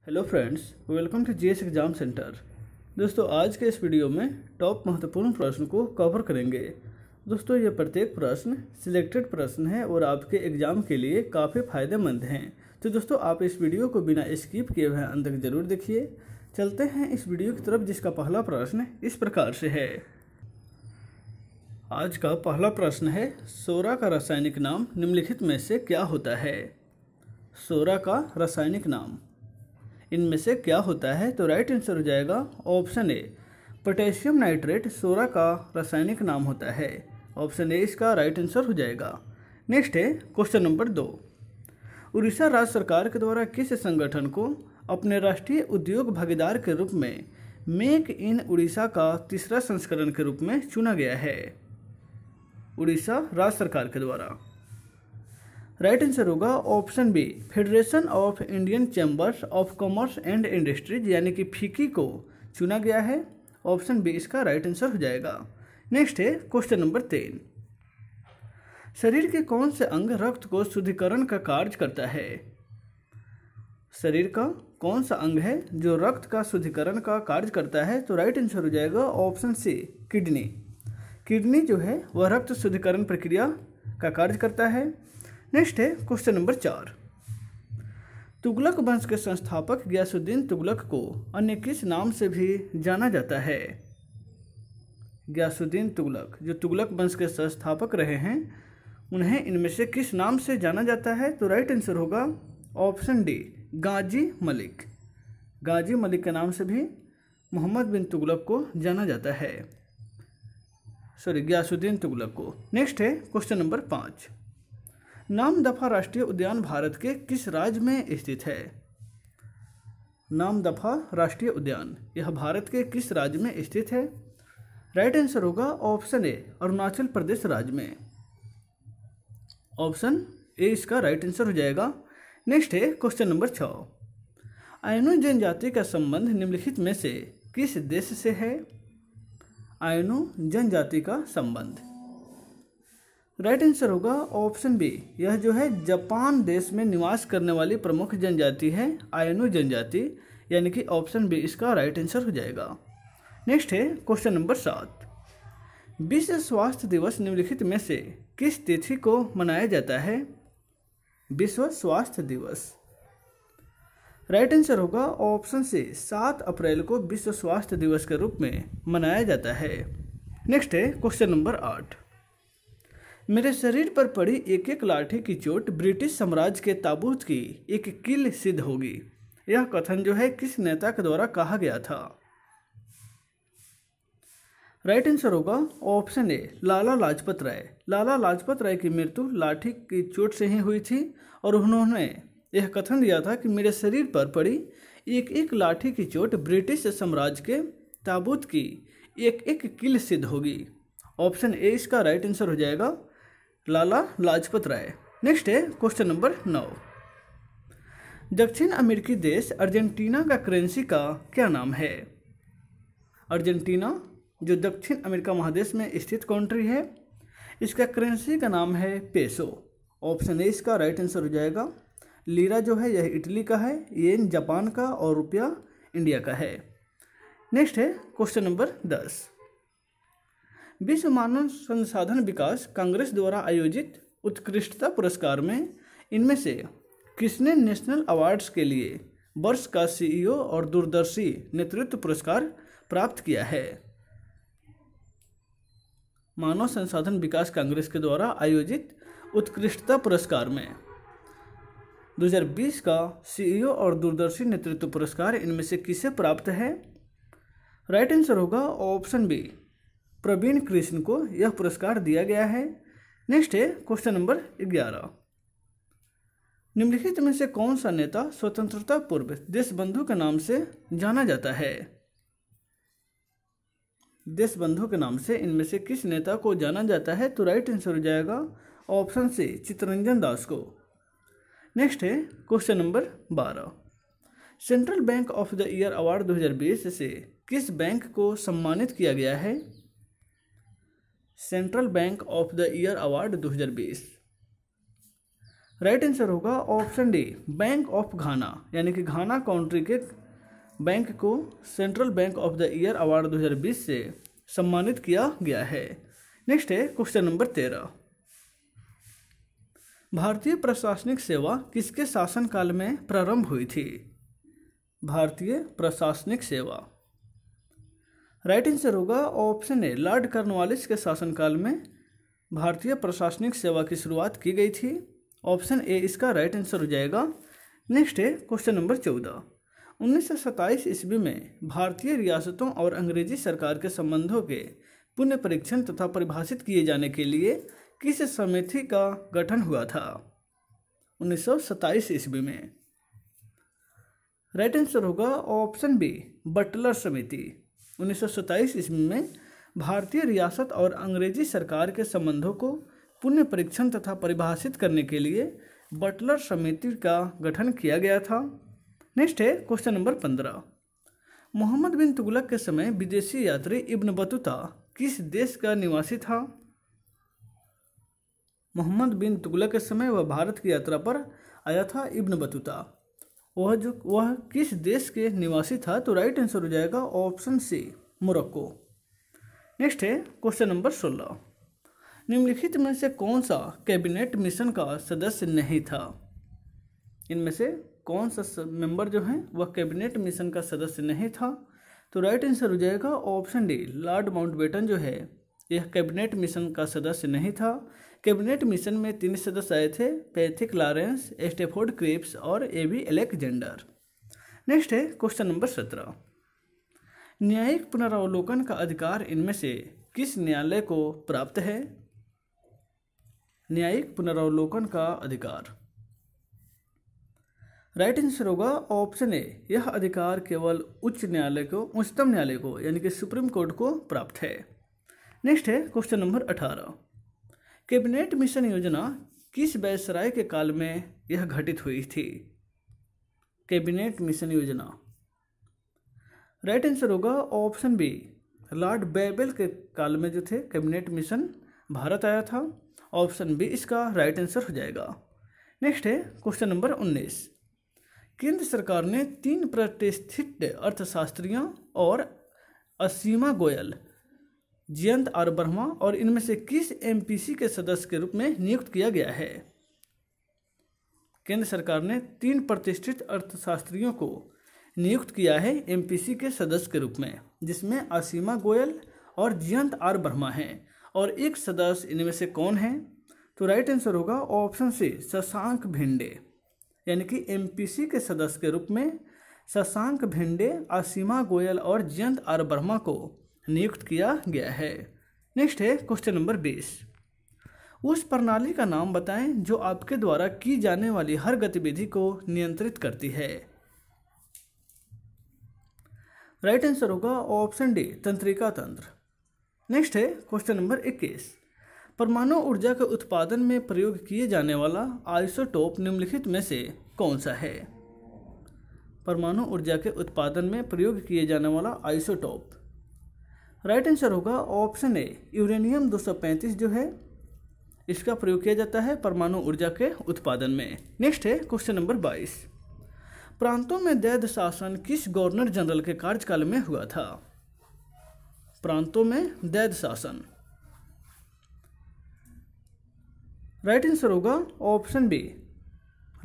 Hello friends, welcome to GS exam centre. दोस्तों, आज के इस वीडियो में टॉप महत्वपूर्ण प्रश्न को कवर करेंगे। दोस्तों, ये प्रत्येक प्रश्न सिलेक्टेड प्रश्न है और आपके एग्जाम के लिए काफ़ी फायदेमंद हैं। तो दोस्तों, आप इस वीडियो को बिना स्किप किए हुए अंत तक जरूर देखिए। चलते हैं इस वीडियो की तरफ, जिसका पहला प्रश्न इस प्रकार से है। आज का पहला प्रश्न है, सोरा का रासायनिक नाम निम्नलिखित में से क्या होता है? सोरा का रासायनिक नाम इनमें से क्या होता है? तो राइट आंसर हो जाएगा ऑप्शन ए, पोटेशियम नाइट्रेट सोरा का रासायनिक नाम होता है। ऑप्शन ए इसका राइट आंसर हो जाएगा। नेक्स्ट है क्वेश्चन नंबर 2। उड़ीसा राज्य सरकार के द्वारा किस संगठन को अपने राष्ट्रीय उद्योग भागीदार के रूप में मेक इन उड़ीसा का तीसरा संस्करण के रूप में चुना गया है? उड़ीसा राज्य सरकार के द्वारा राइट आंसर होगा option B, federation of Indian chambers of commerce and industries यानी कि फीकी को चुना गया है। ऑप्शन बी इसका राइट आंसर हो जाएगा। नेक्स्ट है क्वेश्चन नंबर 3। शरीर के कौन से अंग रक्त को शुद्धिकरण का कार्य करता है? शरीर का कौन सा अंग है जो रक्त का शुद्धिकरण का कार्य करता है? तो राइट आंसर हो जाएगा ऑप्शन सी, किडनी। किडनी जो है वह रक्त शुद्धिकरण प्रक्रिया का कार्य करता है। नेक्स्ट है क्वेश्चन नंबर 4। तुगलक वंश के संस्थापक गयासुद्दीन तुगलक को अन्य किस नाम से भी जाना जाता है? गयासुद्दीन तुगलक जो तुगलक वंश के संस्थापक रहे हैं, उन्हें इनमें से किस नाम से जाना जाता है? तो राइट आंसर होगा ऑप्शन डी, गाजी मलिक। गाजी मलिक के नाम से भी मोहम्मद बिन तुगलक को जाना जाता है, गयासुद्दीन तुगलक को। नेक्स्ट है क्वेश्चन नंबर 5। नामदफा राष्ट्रीय उद्यान भारत के किस राज्य में स्थित है? नामदफा राष्ट्रीय उद्यान यह भारत के किस राज्य में स्थित है? राइट आंसर होगा ऑप्शन ए, अरुणाचल प्रदेश राज्य में। ऑप्शन ए इसका राइट आंसर हो जाएगा। नेक्स्ट है क्वेश्चन नंबर 6। आयनो जनजाति का संबंध निम्नलिखित में से किस देश से है? आयनो जनजाति का संबंध राइट आंसर होगा ऑप्शन बी, यह जो है जापान देश में निवास करने वाली प्रमुख जनजाति है आयनो जनजाति, यानी कि ऑप्शन बी इसका राइट आंसर हो जाएगा। नेक्स्ट है क्वेश्चन नंबर 7। विश्व स्वास्थ्य दिवस निम्नलिखित में से किस तिथि को मनाया जाता है? विश्व स्वास्थ्य दिवस राइट आंसर होगा ऑप्शन सी, 7 अप्रैल को विश्व स्वास्थ्य दिवस के रूप में मनाया जाता है। नेक्स्ट है क्वेश्चन नंबर 8। मेरे शरीर पर पड़ी एक एक लाठी की चोट ब्रिटिश साम्राज्य के ताबूत की एक कील सिद्ध होगी। यह कथन जो है किस नेता के द्वारा कहा गया था? राइट आंसर होगा ऑप्शन ए, लाला लाजपत राय। लाला लाजपत राय की मृत्यु लाठी की चोट से ही हुई थी और उन्होंने यह कथन दिया था कि मेरे शरीर पर पड़ी एक एक लाठी की चोट ब्रिटिश साम्राज्य के ताबूत की एक एक कील सिद्ध होगी। ऑप्शन ए इसका राइट आंसर हो जाएगा, लाला लाजपत राय। नेक्स्ट है क्वेश्चन नंबर 9। दक्षिण अमेरिकी देश अर्जेंटीना का करेंसी का क्या नाम है? अर्जेंटीना जो दक्षिण अमेरिका महादेश में स्थित कंट्री है, इसका करेंसी का नाम है पेसो। ऑप्शन ए इसका राइट आंसर हो जाएगा। लीरा जो है यह इटली का है, येन जापान का और रुपया इंडिया का है। नेक्स्ट है क्वेश्चन नंबर 10। विश्व मानव संसाधन विकास कांग्रेस द्वारा आयोजित उत्कृष्टता पुरस्कार में इनमें से किसने नेशनल अवार्ड्स के लिए वर्ष का सीईओ और दूरदर्शी नेतृत्व पुरस्कार प्राप्त किया है? मानव संसाधन विकास कांग्रेस के द्वारा आयोजित उत्कृष्टता पुरस्कार में 2020 का सीईओ और दूरदर्शी नेतृत्व पुरस्कार इनमें से किसे प्राप्त है? राइट आंसर होगा ऑप्शन बी, प्रवीण कृष्ण को यह पुरस्कार दिया गया है। नेक्स्ट है क्वेश्चन नंबर 11। निम्नलिखित में से कौन सा नेता स्वतंत्रता पूर्व देशबंधु के नाम से जाना जाता है? देशबंधु के नाम से इनमें से किस नेता को जाना जाता है? तो राइट आंसर हो जाएगा ऑप्शन सी, चित्तरंजन दास को। नेक्स्ट है question number 12। Central bank of the year award 2020 से किस बैंक को सम्मानित किया गया है? Central bank of the year award 2020 right answer होगा option D, bank of Ghana, यानी कि घाना कंट्री के बैंक को central bank of the year award 2020 से सम्मानित किया गया है। नेक्स्ट है क्वेश्चन नंबर 13। भारतीय प्रशासनिक सेवा किसके शासनकाल में प्रारंभ हुई थी? भारतीय प्रशासनिक सेवा, राइट आंसर होगा ऑप्शन ए, लॉर्ड कॉर्नवालिस के शासनकाल में भारतीय प्रशासनिक सेवा की शुरुआत की गई थी। ऑप्शन ए इसका राइट आंसर हो जाएगा। नेक्स्ट है क्वेश्चन नंबर 14। 1927 ईस्वी में भारतीय रियासतों और अंग्रेजी सरकार के संबंधों के पुनः परीक्षण तथा परिभाषित किए जाने के लिए किस समिति का गठन हुआ था? 1927 ईस्वी में, राइट आंसर होगा ऑप्शन बी, बटलर समिति। 1927 ईस्वी में भारतीय रियासत और अंग्रेजी सरकार के संबंधों को पुनः परीक्षण तथा परिभाषित करने के लिए बटलर समिति का गठन किया गया था। नेक्स्ट है क्वेश्चन नंबर 15। मोहम्मद बिन तुगलक के समय विदेशी यात्री इब्न बतूता किस देश का निवासी था? मोहम्मद बिन तुगलक के समय वह भारत की यात्रा पर आया था इब्न बतूता। वह किस देश के निवासी था? तो राइट आंसर हो जाएगा ऑप्शन सी, मोरक्को। नेक्स्ट है क्वेश्चन नंबर 16। निम्नलिखित में से कौन सा कैबिनेट मिशन का सदस्य नहीं था? इनमें से कौन सा मेंबर जो है वह कैबिनेट मिशन का सदस्य नहीं था? तो राइट आंसर हो जाएगा ऑप्शन डी, लॉर्ड माउंटबेटन जो है यह कैबिनेट मिशन का सदस्य नहीं था। कैबिनेट मिशन में 3 सदस्य आए थे, पैथिक लॉरेंस, स्टेफोर्ड क्रिप्स और एबी अलेक्जेंडर। नेक्स्ट है क्वेश्चन नंबर 17। न्यायिक पुनरावलोकन का अधिकार इनमें से किस न्यायालय को प्राप्त है? न्यायिक पुनरावलोकन का अधिकार, राइट आंसर होगा ऑप्शन ए, यह अधिकार केवल उच्चतम न्यायालय को यानी कि सुप्रीम कोर्ट को प्राप्त है। नेक्स्ट है क्वेश्चन नंबर 18। कैबिनेट मिशन योजना किस वायसराय के काल में यह घटित हुई थी? कैबिनेट मिशन योजना, राइट आंसर होगा ऑप्शन बी, लॉर्ड बेबल के काल में जो थे कैबिनेट मिशन भारत आया था। ऑप्शन बी इसका राइट आंसर हो जाएगा। नेक्स्ट है क्वेश्चन नंबर 19। केंद्र सरकार ने 3 प्रतिष्ठित अर्थशास्त्रियों और असीमा गोयल, जयंत आर वर्मा और इनमें से किस एमपीसी के सदस्य के रूप में नियुक्त किया गया है? केंद्र सरकार ने 3 प्रतिष्ठित अर्थशास्त्रियों को नियुक्त किया है एमपीसी के सदस्य के रूप में, जिसमें असीमा गोयल और जयंत आर वर्मा हैं। और एक सदस्य इनमें से कौन है? तो राइट आंसर होगा ऑप्शन सी, शशांक भिंडे, यानी कि एमपीसी के सदस्य के रूप में शशांक भिंडे, असीमा गोयल और जयंत आर वर्मा को नियुक्त किया गया है। नेक्स्ट है क्वेश्चन नंबर 20। उस प्रणाली का नाम बताएं जो आपके द्वारा की जाने वाली हर गतिविधि को नियंत्रित करती है। राइट आंसर होगा ऑप्शन डी, तंत्रिका तंत्र। नेक्स्ट है क्वेश्चन नंबर 21। परमाणु ऊर्जा के उत्पादन में प्रयोग किए जाने वाला आइसोटोप निम्नलिखित में से कौन सा है? परमाणु ऊर्जा के उत्पादन में प्रयोग किए जाने वाला आइसोटोप, राइट आंसर होगा ऑप्शन ए, यूरेनियम 235 जो है इसका प्रयोग किया जाता है परमाणु ऊर्जा के उत्पादन में। नेक्स्ट है क्वेश्चन नंबर 22। प्रांतों में दैध शासन किस गवर्नर जनरल के कार्यकाल में हुआ था? प्रांतों में दैध शासन, राइट आंसर होगा ऑप्शन बी,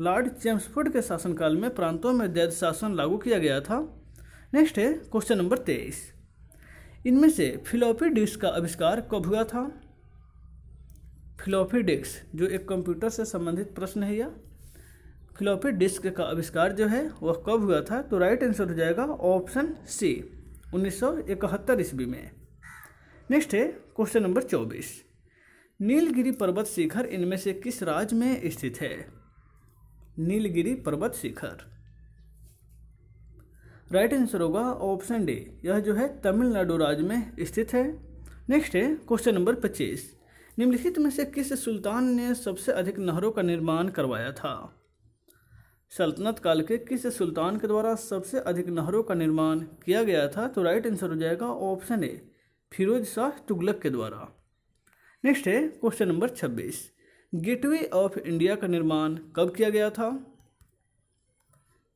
लॉर्ड चेम्सफोर्ड के शासनकाल में प्रांतों में दैध शासन लागू किया गया था। नेक्स्ट है क्वेश्चन नंबर 23। इनमें से फ्लॉपी डिस्क का आविष्कार कब हुआ था? फ्लॉपी डिस्क जो एक कंप्यूटर से संबंधित प्रश्न है, यह फ्लॉपी डिस्क का आविष्कार जो है वह कब हुआ था? तो राइट आंसर हो जाएगा ऑप्शन सी, 1971 ईस्वी में। नेक्स्ट है क्वेश्चन नंबर 24। नीलगिरी पर्वत शिखर इनमें से किस राज्य में स्थित है? नीलगिरी पर्वत शिखर, राइट आंसर होगा ऑप्शन डी, यह जो है तमिलनाडु राज्य में स्थित है। नेक्स्ट है क्वेश्चन नंबर 25। निम्नलिखित में से किस सुल्तान ने सबसे अधिक नहरों का निर्माण करवाया था? सल्तनत काल के किस सुल्तान के द्वारा सबसे अधिक नहरों का निर्माण किया गया था? तो राइट आंसर हो जाएगा ऑप्शन ए, फिरोज शाह तुगलक के द्वारा। नेक्स्ट है question number 26। Gateway of India का निर्माण कब किया गया था?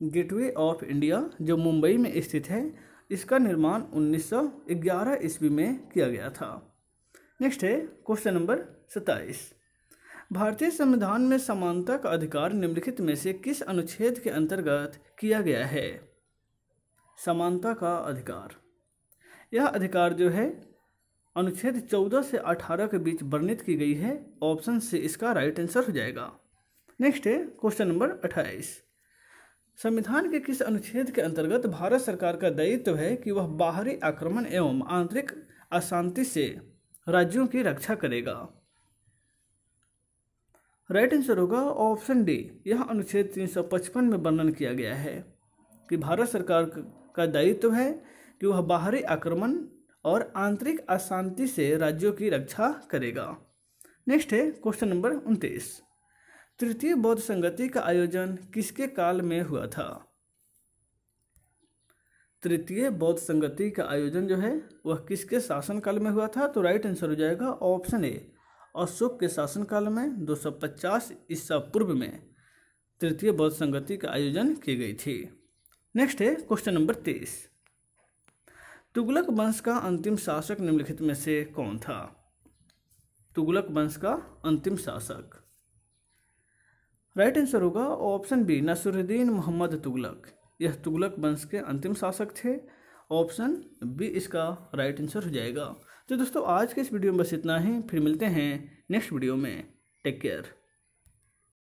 गेटवे ऑफ इंडिया जो मुंबई में स्थित है, इसका निर्माण 1911 ईस्वी में किया गया था। नेक्स्ट है क्वेश्चन नंबर 27। भारतीय संविधान में समानता का अधिकार निम्नलिखित में से किस अनुच्छेद के अंतर्गत किया गया है? समानता का अधिकार, यह अधिकार जो है अनुच्छेद 14 से 18 के बीच वर्णित की गई है। ऑप्शन से इसका राइट आंसर हो जाएगा। नेक्स्ट है क्वेश्चन नंबर 28। संविधान के किस अनुच्छेद के अंतर्गत भारत सरकार का दायित्व है कि वह बाहरी आक्रमण एवं आंतरिक अशांति से राज्यों की रक्षा करेगा? राइट आंसर होगा ऑप्शन डी। यह अनुच्छेद 355 में वर्णन किया गया है कि भारत सरकार का दायित्व है कि वह बाहरी आक्रमण और आंतरिक अशांति से राज्यों की रक्षा करेगा। नेक्स्ट है क्वेश्चन नंबर 29। तृतीय बौद्ध संगति का आयोजन किसके काल में हुआ था? तृतीय बौद्ध संगति का आयोजन जो है वह किसके शासनकाल में हुआ था? तो राइट आंसर हो जाएगा ऑप्शन ए। अशोक के शासनकाल में 250 ईसा पूर्व में तृतीय बौद्ध संगति का आयोजन की गई थी। नेक्स्ट है क्वेश्चन नंबर 30। तुगलक वंश का अंतिम शासक निम्नलिखित में से कौन था? तुगलक वंश का अंतिम शासक, राइट आंसर होगा ऑप्शन बी, नसरुद्दीन मोहम्मद तुगलक। यह तुगलक वंश के अंतिम शासक थे। ऑप्शन बी इसका राइट आंसर हो जाएगा। तो दोस्तों आज के इस वीडियो में बस इतना ही, फिर मिलते हैं नेक्स्ट वीडियो में। Take care.